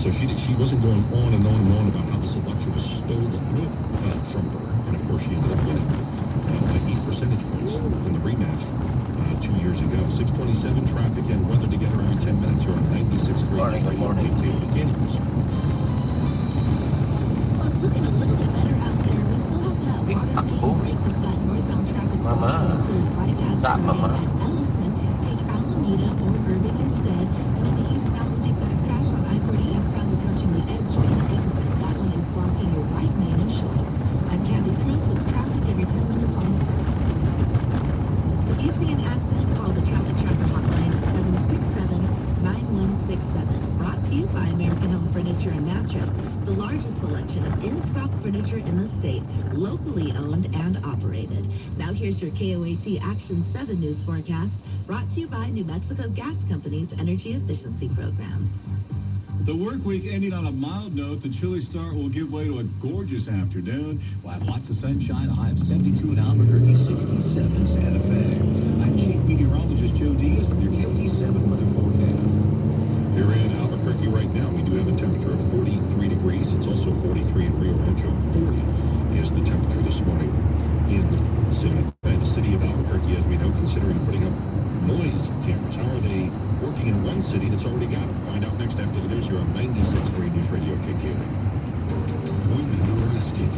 So she wasn't going on and on and on about how this election was stolen from her. And of course, she ended up winning by 8 percentage points in the rematch 2 years ago. 627 traffic and weather together every 10 minutes. You're on 96 degrees. Good morning. Looking a little bit better out there. We still have that water main break that's got northbound traffic. Mama. What's up, Mama? Ellison, take Alameda or Irving instead. And in the eastbound, you've got a crash on I-40 eastbound approaching the edge exit. That one is blocking your right lane and shoulder. I'm Candy Cruz with traffic every 10 minutes on the side. If you see an accident, call the Traffic Tracker hotline 767-9167. Brought to you by American Home Furniture and Mattress, the largest selection of in-stock furniture in the state, locally owned and operated. Now here's your KOAT Action 7 news forecast, brought to you by New Mexico Gas Company's energy efficiency programs. The work week ending on a mild note. The chilly start will give way to a gorgeous afternoon. We'll have lots of sunshine, a high of 72 in Albuquerque, 67 Santa Fe. I'm Chief Meteorologist Joe Diaz with your KOT7 weather forecast. Here in Albuquerque right now, we do have a temperature of 43 degrees. It's also 43 in Rio Rancho. 40 is the temperature this morning in Santa Fe. The city of Albuquerque, as we know, considering putting up noise cameras. How are they working in one city that's already got them? Find out next after the news here on 96.3 News Radio KKOA. Women arrested,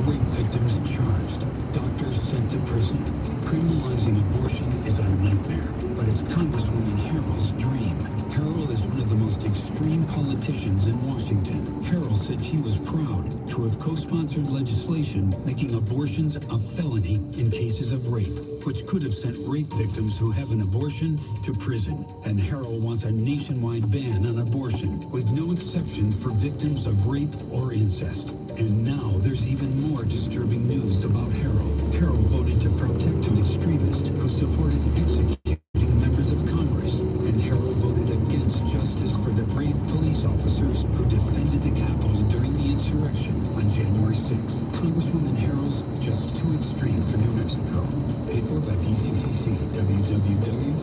rape victims charged, doctors sent to prison. Criminalizing abortion is a nightmare, but it's Congresswoman Harrell's dream. Harrell is one of the most extreme politicians in Washington. Harrell said she was proud to have co-sponsored legislation making abortions a felony in cases of rape, which could have sent rape victims who have an abortion to prison. And Harrell wants a nationwide ban on abortion, with no exceptions for victims of rape or incest. And now there's even more disturbing news about Harrell. Harrell voted to protect an extremist who supported executing members of Congress. And Harrell voted against justice for the brave police officers who defended the Capitol during the insurrection on January 6th. Congresswoman Harrell's just too extreme for New Mexico. Paid for by DCCC, www.dccc.org,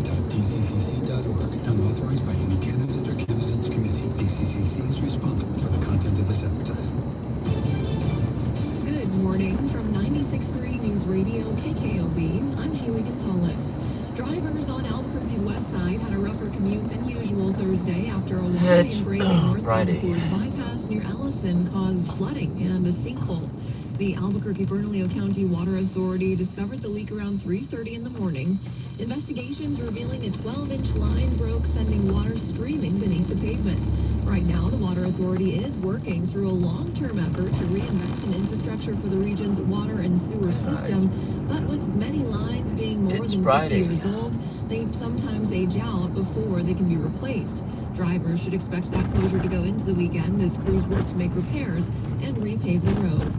and authorized by any candidate or candidates committee. DCCC is responsible for the content of this advertising. Good morning from 96.3 News Radio KKOB. I'm Haley Gonzalez. Drivers on Albuquerque's west side had a rougher commute than usual Thursday after a wide and breaking northbound Coors bypass near Ellison caused flooding and a sinkhole. The Albuquerque-Bernalillo County Water Authority discovered the leak around 3:30 in the morning. Investigations revealing a 12-inch line broke, sending water streaming beneath the pavement. Right now, the Water Authority is working through a long-term effort to reinvest in infrastructure for the region's water and sewer system. But with many lines being more than 50 years old, they sometimes age out before they can be replaced. Drivers should expect that closure to go into the weekend as crews work to make repairs and repave the road.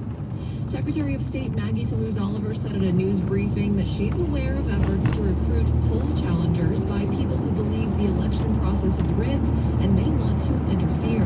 Secretary of State Maggie Toulouse-Oliver said at a news briefing that she's aware of efforts to recruit poll challengers by people who believe the election process is rigged and may want to interfere.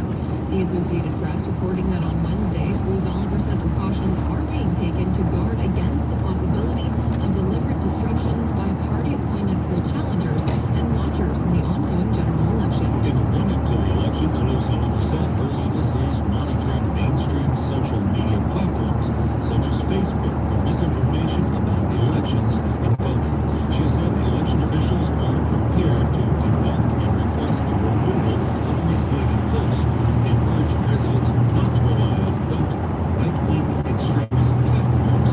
The Associated Press reporting that on Wednesday, Toulouse-Oliver said precautions are being taken to guard against the possibility of deliberate disruptions by party-appointed poll challengers and watchers in the ongoing general election. In the run-up to the election, Toulouse-Oliver said her office is monitoring mainstream social media platforms such as Facebook for misinformation about the elections and voting. She said the election officials are prepared to debunk and request the removal of misleading posts and urge residents not to rely on, quote, right-wing extremist platforms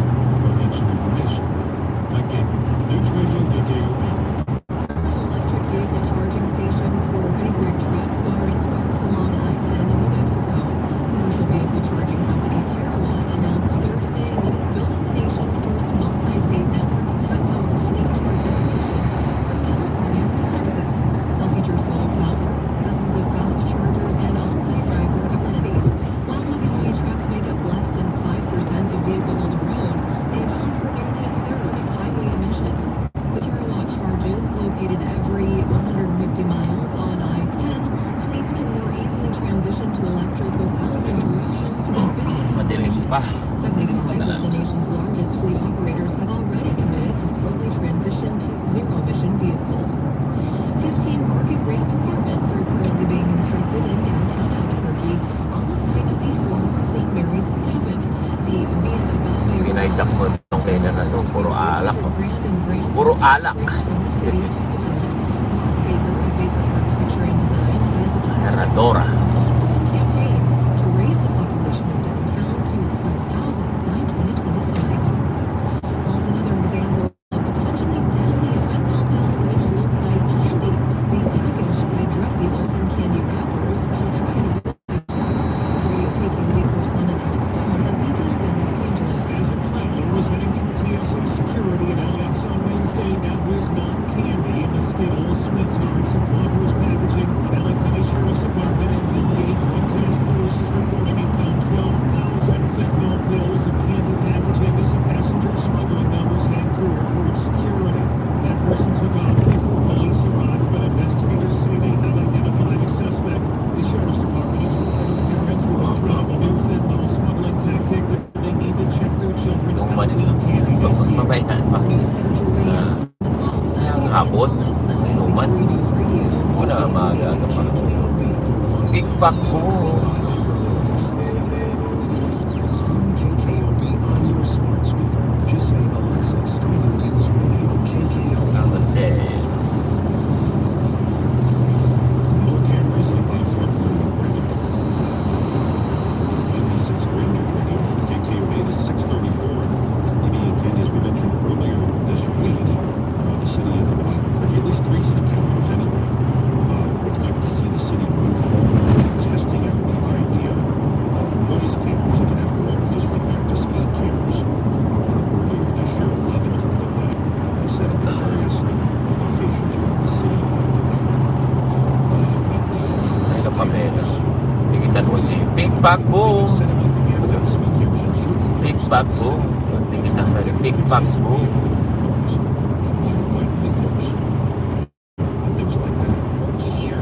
Puro alak. Herradora. Campaign to raise the population of downtown to 5,000 by 2025. Also, another example of potentially deadly fentanyl pills, which look like candy, being packaged by drug dealers in candy wrappers to try and avoid. Radio KQED correspondent Alex Stone has details in Los Angeles. As a traveler was heading through TSA security in LAX on Wednesday, that was not candy in the Skittles, Sweet Tarts, and Whoppers packaging. LA County Sheriff's Department and DEA Drug Task Force is reporting it found 12,000 fentanyl pills in candy packaging as a passenger smuggling them was heading through airport security. That person took off before police arrived, but investigators say they have identified a suspect. The Sheriff's Department is reporting parents who are threatening a new fentanyl smuggling tactic that they need to check their children's Yung health for candy they see. mamayan pa. Ang hapon, inuman. Una, maaga pa. Bigpak ko. KKOB on your smart speaker. Just say Alexa, stream news radio KKOB. Saturday. More cameras on 5 front radio. NBC Screen News Radio, KKOB, the 634. Maybe again, as we mentioned earlier this week, the city of Albuquerque, at least 3 city councils anyway, would like to see the city move forward with testing out the idea of noise cameras. And after all, we just went back to speed cameras earlier this year. 11 of them set up at various locations around the city of Albuquerque. Ay, kapamela. Tigitan mo si Bigpak Boom. Si Bigpak Boom. Tigitan mo si Bigpak Boom.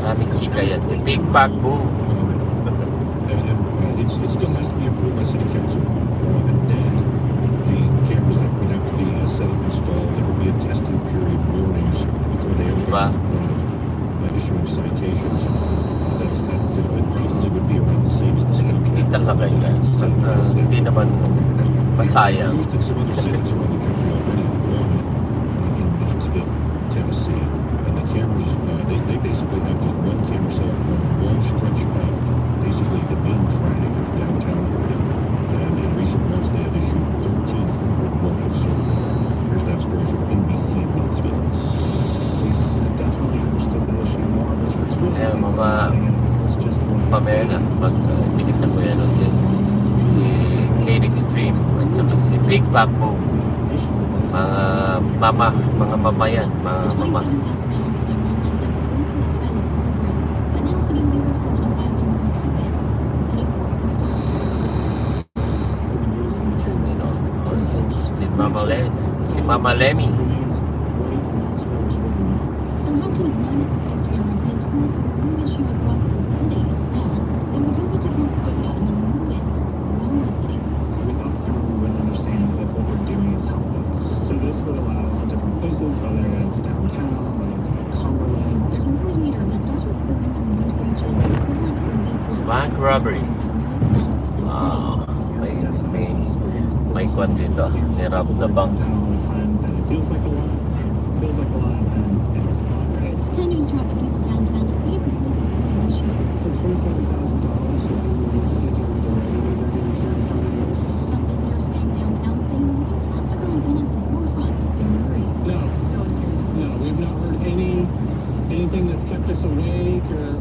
Maraming chika yan. Si Bigpak Boom. It still has to be approved by city council. And then the cameras would have to be set up, installed. There will be a testing period, warnings before they ever Diba? issuing citations. It probably would be around the same as the speed Tigitan lang kayo guys. At, hindi naman masayang. Used in some other cities around the country already. One in Knoxville, Tennessee, and the cameras they basically have just one camera set up on one stretch of basically the main drag of downtown area. And in recent months they have issued 1,300 warnings. So here's that story from NBC Knoxville. Definitely understood the issue more, but it's really Ayan mga it's just one. pamela. Pag tigitan mo yan si Kate Extreme at saka si Bigpak Boom. Mga mama yan. Mga mama. Si Mama Lemmy. We thought everyone would understand if what we're doing is helpful. So this would allow us in different places, whether it's downtown, whether it's like Cumberland. There's a noise meter that starts recording on the noise region equivalent to a beat block. Bank robbery. Wow. May kwan dito. Nirap na bank. All the time, and it feels like a lot. It feels like a lot, and it's not, right? Can you talk to people downtown to see if the police is doing this shit? For $27,000, if you look at the already, they're getting turned from the other side. Some visitors staying downtown saying we've not really been at the forefront. Great. No, we've not heard anything that's kept us awake or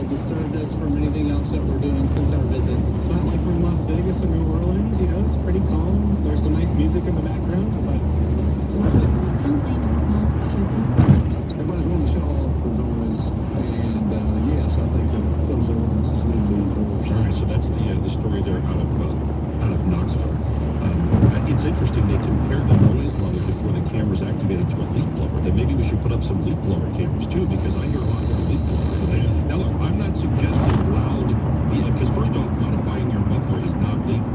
disturbed us from anything else that we're doing since our visit. It's not like we're in Las Vegas or New Orleans, it's pretty calm. There's some nice music in the background, but it's not like Some say no smells, but you're first. everybody's willing to shut all for noise, and yes, I think that those ordinances need to be enforced. All right, so that's the story there out of Knoxville. It's interesting they compared the noise level before the cameras activated to a leaf blower. Then maybe we should put up some leaf blower cameras too, because I hear a lot of leaf blowers today. Now look, I'm not suggesting loud, because first off, modifying your muffler is not legal.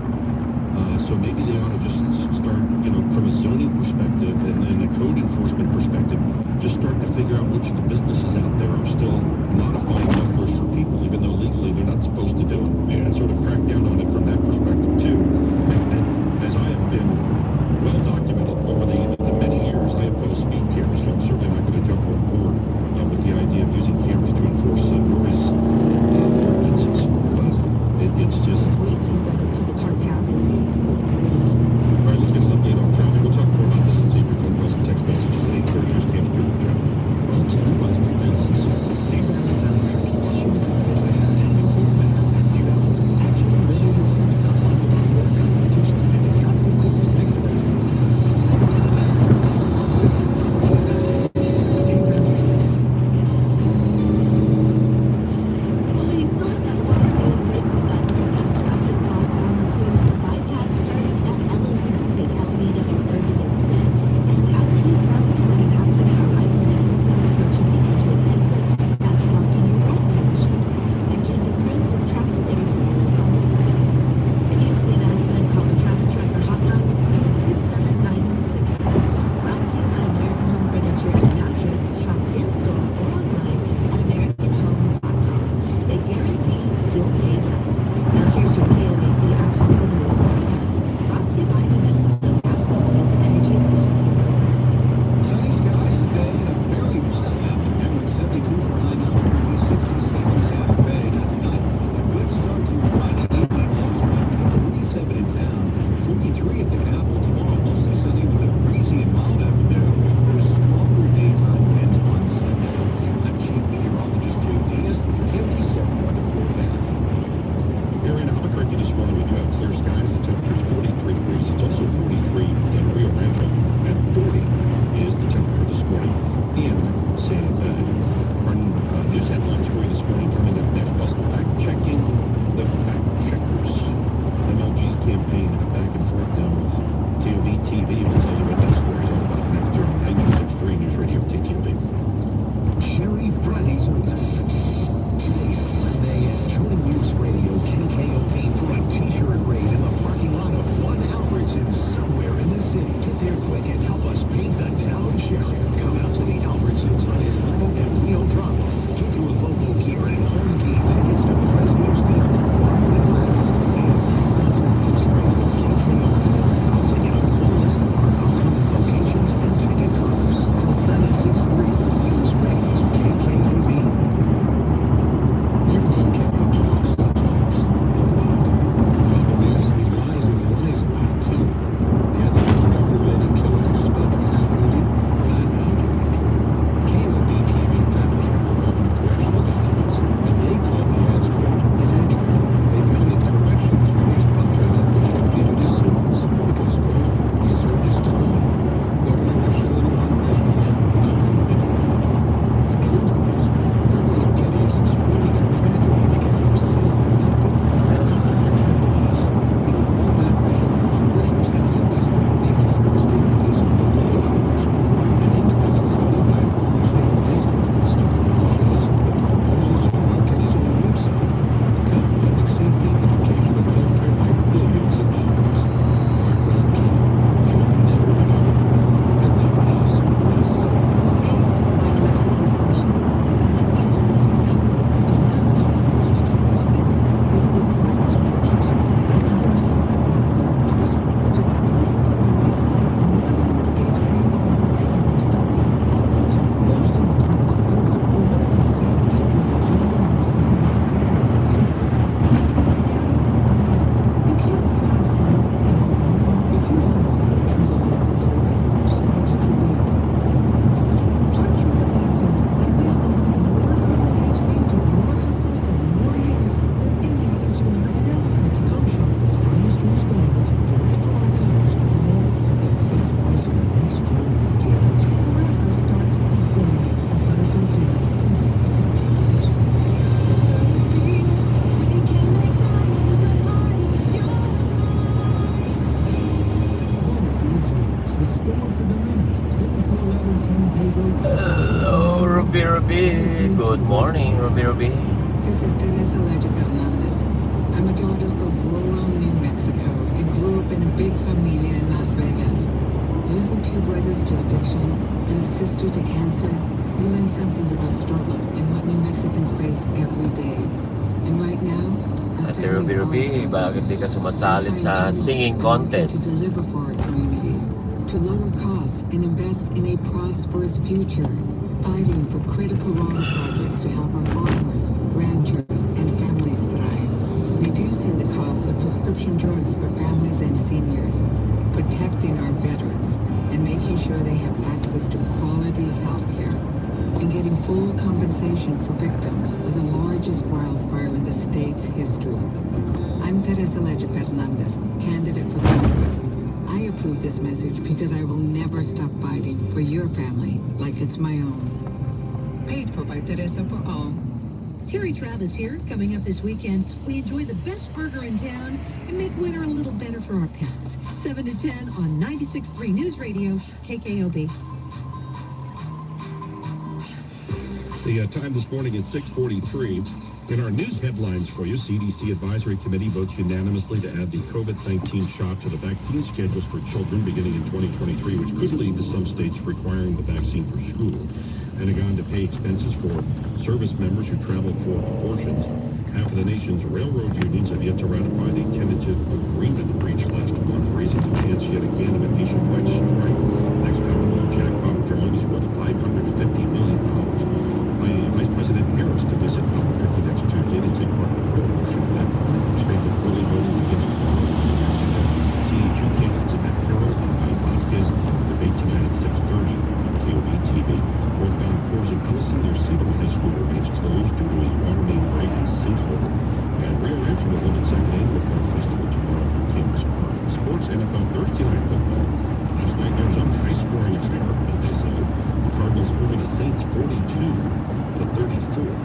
So maybe they ought to just start, from a zoning perspective and a code enforcement perspective, just start to figure out which of the businesses out there are still modifying mufflers for people, even though legally they're not supposed to do it. And sort of crack down on it from that perspective too. And as I have been well documented over the many years, I oppose speed Hello, Ruby Ruby. Good morning, Ruby Ruby. This is Teresa Leger Fernandez. I'm a daughter of rural New Mexico and grew up in a big familia in Las Vegas. Losing two brothers to addiction and a sister to cancer, you learn something about struggle and what New Mexicans face every day. And right now, our Ate Ruby Ruby, bakit di ka sumasali sa singing contest? to deliver for our communities, to lower costs and invest in a prosperous future, fighting for critical water projects to help our farmers, ranchers, and families thrive, reducing the cost of prescription drugs for families and seniors, protecting our veterans, and making sure they have access to quality health care, and getting full compensation for victims of the largest wildfire in the state's history. I'm Teresa Leger Fernandez, candidate for Congress. I approve this message because I will never stop fighting for your family like it's my own. Paid for by Teresa for All. Terry Travis here. Coming up this weekend, we enjoy the best burger in town and make winter a little better for our pets. 7 to 10 on 96.3 News Radio, KKOB. The time this morning is 6:43. In our news headlines for you, CDC Advisory Committee votes unanimously to add the COVID-19 shot to the vaccine schedules for children beginning in 2023, which could lead to some states requiring the vaccine for school. Pentagon to pay expenses for service members who travel for abortions. Half of the nation's railroad unions have yet to ratify the tentative agreement reached last month, raising the chance yet again of a nationwide strike. Next Powerball jackpot drawing is worth $550 million. Vice President Harris to visit Albuquerque next Tuesday to take part in a pro-abortion event. Expected early voting against CHU candidates at Carroll and Guy Vasquez debate tonight at 6:30 on KOB TV. Northbound cars in Ellison near Cedar High School remains closed due to a water main break and sinkhole. And Rio Rancho will hold its second annual Fall Festival tomorrow in Kings Park. Sports, NFL Thursday night football. Last night there was a high-scoring affair, as they say. The Cardinals over the Saints 42-34.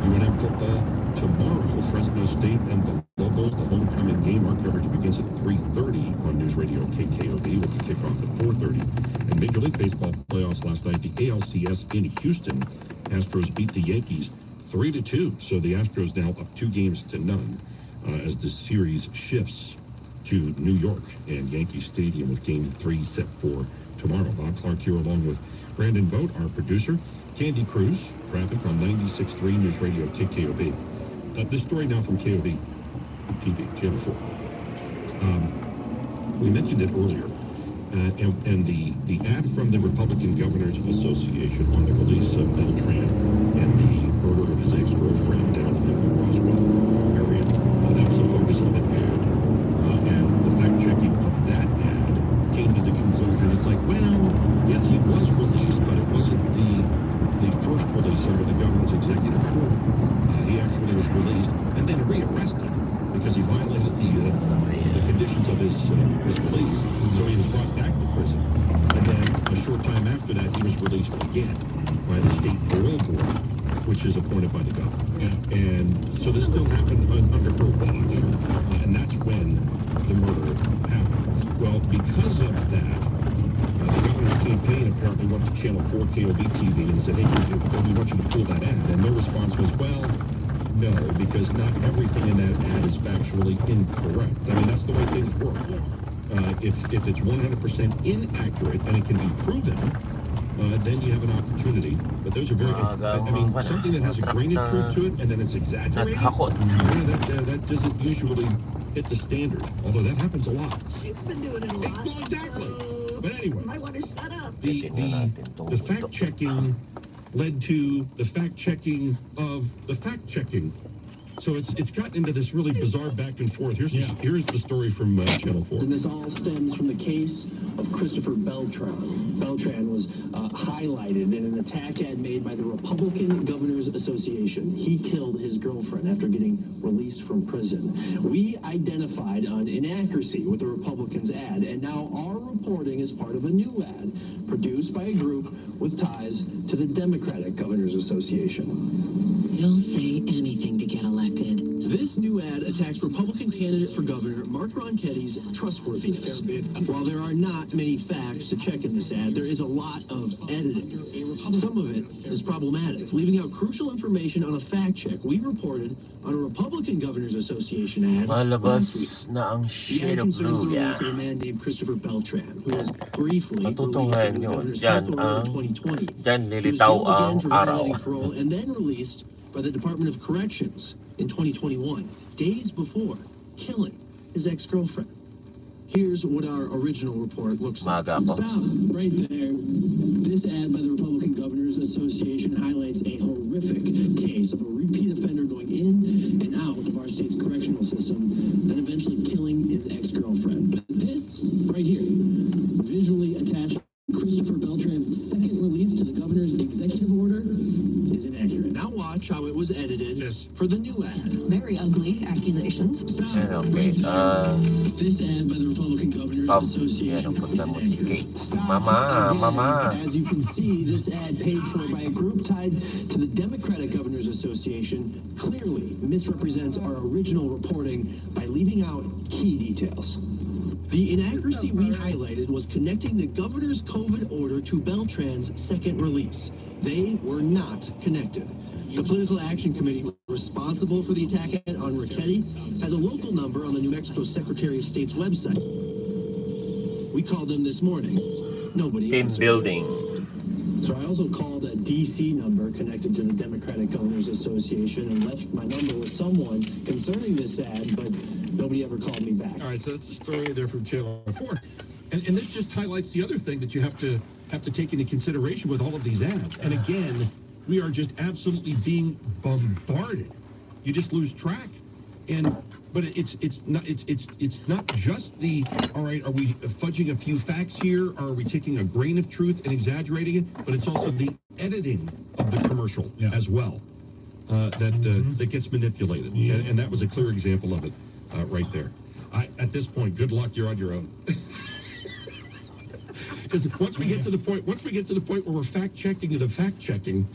UNM football tomorrow. Fresno State and the Lobos, the homecoming game. Our coverage begins at 3:30 on News Radio KKOB with the kickoff at 4:30. And Major League Baseball playoffs last night. The ALCS in Houston. Astros beat the Yankees 3-2. So the Astros now up 2-0 as the series shifts to New York and Yankee Stadium with Game 3 set for tomorrow. Bob Clark here along with Brandon Vogt, our producer. Candy Cruz, traffic on 96.3 News Radio KKOB. This story now from KOB TV, Channel 4. We mentioned it earlier, and the ad from the Republican Governors Association on the release of Beltran and the murder of his ex-girlfriend down in the Roswell area. That was the focus of the ad, and the fact-checking of that ad came to the conclusion, it's like, well, yes, he was released, but it wasn't the first release under the governor's executive order. He actually was released and then rearrested because he violated the conditions of his release. So he was brought back to prison. And then a short time after that, he was released again by the state parole board, which is appointed by the governor. And so this still happened under her watch. And that's when the murder happened. Well, because of that, the governor's campaign apparently went to Channel 4 KOB TV and said, hey, we want you to pull that ad. And their response was, well, no, because not everything in that ad is factually incorrect. I mean, that's the way things work. If it's 100% inaccurate and it can be proven, then you have an opportunity. But those are very, I mean, something that has a grain of truth to it and then it's exaggerated, that doesn't usually hit the standard. Although that happens a lot. She's been doing it a lot. Well, exactly. So But anyway, I want to shut up. the fact-checking led to the fact-checking of the fact-checking. So it's gotten into this really bizarre back and forth. Here's the story from Channel 4. And this all stems from the case of Christopher Beltran. Beltran was highlighted in an attack ad made by the Republican Governors Association. He killed his girlfriend after getting released from prison. We identified an inaccuracy with the Republicans' ad, and now our reporting is part of a new ad produced by a group with ties to the Democratic Governors Association. He'll say anything to get elected. This new ad attacks Republican candidate for governor Mark Ronchetti's trustworthiness. While there are not many facts to check in this ad, there is a lot of editing. Some of it is problematic, leaving out crucial information on a fact check we reported on a Republican Governors Association ad last week. Malabas na ang The shade ad of concerns blue, the yeah. release of a man named Christopher Beltran, who was briefly released Matutunghayan from the yun. governor's Dyan health order in ang- 2020. Dyan He was lilitaw jailed again ang for araw. violating parole and then released by the Department of Corrections in 2021, days before killing his ex-girlfriend. Here's what our original report looks like. Maga ako. Stop right there. This ad by the Republican Governors Association highlights a horrific case of a repeat offender going in and out of our state's correctional system, then eventually killing his ex-girlfriend. But this right here, visually attached Christopher Beltran's second release to the governor's executive order, is inaccurate. Now watch how it was edited for the new ad. Very ugly accusations. Stop Ayan, okay. right there. This ad by the Republican Governors Yan Association ang punta mo si is inaccurate. Kate. Stop Mama, again. mama. As you can see, this ad paid for by a group tied to the Democratic Governors Association clearly misrepresents our original reporting by leaving out key details. The inaccuracy we highlighted was connecting the governor's COVID order to Beltran's second release. They were not connected. The Political Action Committee responsible for the attack on Richetti has a local number on the New Mexico Secretary of State's website. We called them this morning. Nobody Team answered. building. So I also called a DC number connected to the Democratic Governors Association and left my number with someone concerning this ad, but nobody ever called me back. All right, so that's the story there from Channel 4. And this just highlights the other thing that you have to take into consideration with all of these ads. And again, we are just absolutely being bombarded. You just lose track. But it's not just the, all right, are we fudging a few facts here? Are we taking a grain of truth and exaggerating it? But it's also the editing of the commercial as well that gets manipulated. And that was a clear example of it right there. At this point, good luck, you're on your own. Because once we get to the point where we're fact checking the fact checking,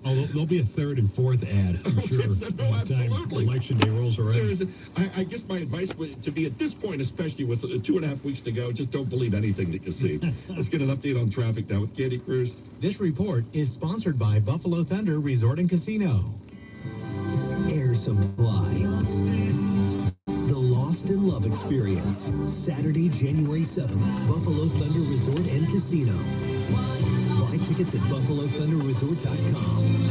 Oh, there'll be a third and fourth ad, I'm sure. No, by the time absolutely. Election day rolls around. I guess my advice would to be at this point, especially with 2.5 weeks to go, just don't believe anything that you see. Let's get an update on traffic now with Candy Cruz. This report is sponsored by Buffalo Thunder Resort and Casino. Air Supply. The Lost in Love Experience. Saturday, January 7th, Buffalo Thunder Resort and Casino. Buy tickets at BuffaloThunderResort.com.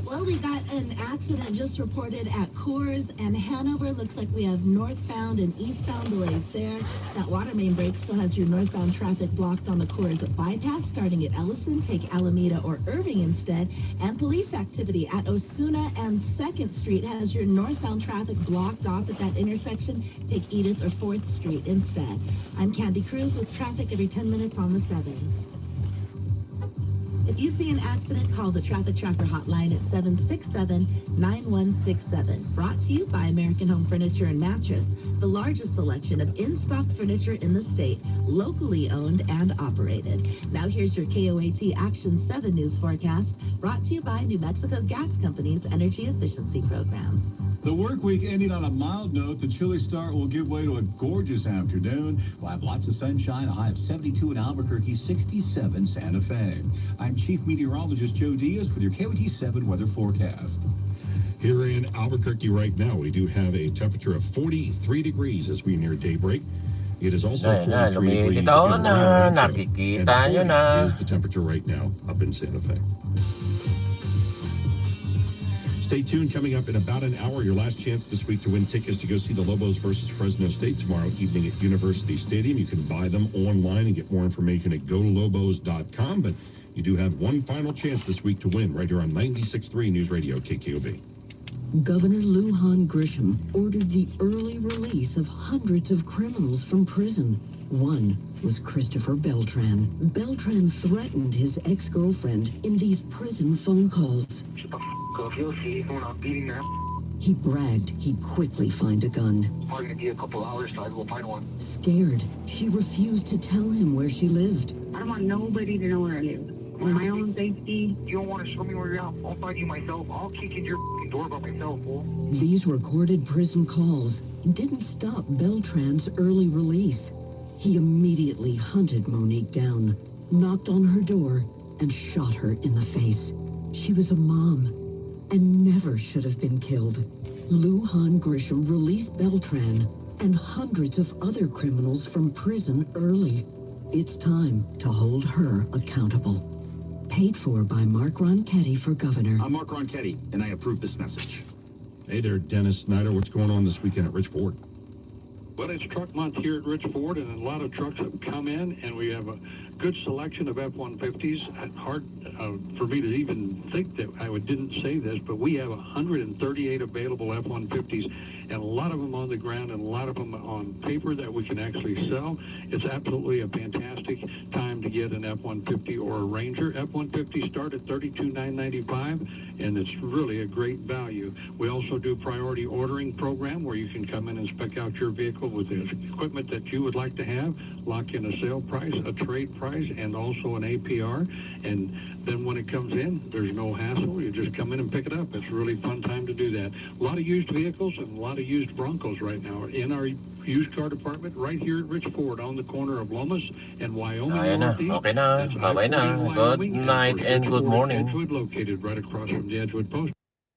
Well, we got an accident just reported at Coors and Hanover. Looks like we have northbound and eastbound delays there. That water main break still has your northbound traffic blocked on the Coors bypass starting at Ellison. Take Alameda or Irving instead. And police activity at Osuna and 2nd Street has your northbound traffic blocked off at that intersection. Take Edith or 4th Street instead. I'm Candy Cruz with traffic every 10 minutes on the 7s. If you see an accident, call the Traffic Tracker hotline at 767-9167. Brought to you by American Home Furniture and Mattress, the largest selection of in-stock furniture in the state, locally owned and operated. Now here's your KOAT Action 7 news forecast, brought to you by New Mexico Gas Company's energy efficiency programs. The work week ending on a mild note. The chilly start will give way to a gorgeous afternoon. We'll have lots of sunshine, a high of 72 in Albuquerque, 67 Santa Fe. I'm Chief Meteorologist Joe Diaz with your KOAT 7 weather forecast. Here in Albuquerque right now, we do have a temperature of 43 degrees as we near daybreak. It is also 43 degrees in lumilitaw na, Rancho, nakikita and nyo na. 40 is the temperature right now up in Santa Fe. Stay tuned. Coming up in about an hour, your last chance this week to win tickets to go see the Lobos versus Fresno State tomorrow evening at University Stadium. You can buy them online and get more information at golobos.com. But you do have one final chance this week to win right here on 96.3 News Radio KKOB. Governor Lujan Grisham ordered the early release of hundreds of criminals from prison. One was Christopher Beltran. Beltran threatened his ex-girlfriend in these prison phone calls. Shut the f*** up. You'll see when I'm beating that. He bragged he'd quickly find a gun. It's probably going to be a couple hours till I go find one. Scared, she refused to tell him where she lived. I don't want nobody to know where I live. For my own safety. You don't want to show me where you're at? I'll find you myself. I'll kick in your f***ing door by myself, fool. These recorded prison calls didn't stop Beltran's early release. He immediately immediately hunted Monique down, knocked on her door, and shot her in the face. She was a mom and never should have been killed. Lujan Grisham released Beltran and hundreds of other criminals from prison early. It's time to hold her accountable. Paid for by Mark Ronchetti for governor. I'm Mark Ronchetti, and I approve this message. Hey there, Dennis Snyder. What's going on this weekend at Rich Ford? Well, it's truck month here at Rich Ford, and a lot of trucks have come in, and we have a good selection of F-150s. Hard for me to even think that didn't say this, but we have 138 available F-150s, and a lot of them on the ground and a lot of them on paper that we can actually sell. It's absolutely a fantastic time to get an F-150 or a Ranger. F-150 start at $32,995, and it's really a great value. We also do priority ordering program where you can come in and spec out your vehicle with the equipment that you would like to have, lock in a sale price, a trade price, and also an APR. And then when it comes in, there's no hassle. You just come in and pick it up. It's a really fun time to do that. A lot of used vehicles and a lot of used Broncos right now in our used car department right here at Rich Ford on the corner of Lomas and Wyoming. Ayan na, okay na, bye-bye na. Good night and good morning. Edgewood, located right across from the Edgewood Post